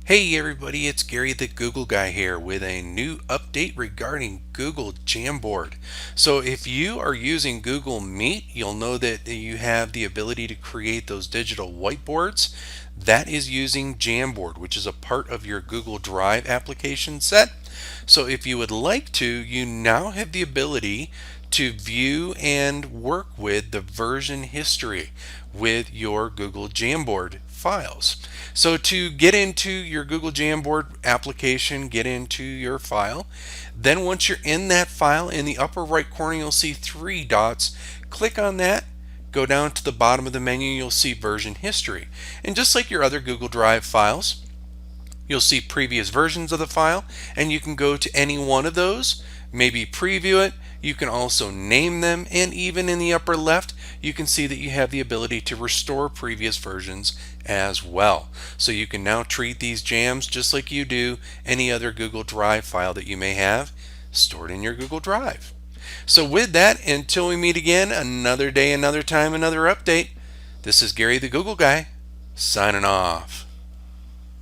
Hey everybody, it's Gary the Google Guy here with a new update regarding Google Jamboard. So if you are using Google Meet, you'll know that you have the ability to create those digital whiteboards. That is using Jamboard, which is a part of your Google Drive application set. So if you would like to, you now have the ability to view and work with the version history with your Google Jamboard files. So to get into your Google Jamboard application, get into your file, then once you're in that file, in the upper right corner you'll see three dots. Click on that. Go down to the bottom of the menu, you'll see version history. And just like your other Google Drive files, you'll see previous versions of the file, and you can go to any one of those, maybe preview it. You can also name them, and even in the upper left, you can see that you have the ability to restore previous versions as well. So you can now treat these jams just like you do any other Google Drive file that you may have stored in your Google Drive. So with that, until we meet again, another day, another time, another update, this is Gary the Google Guy, signing off.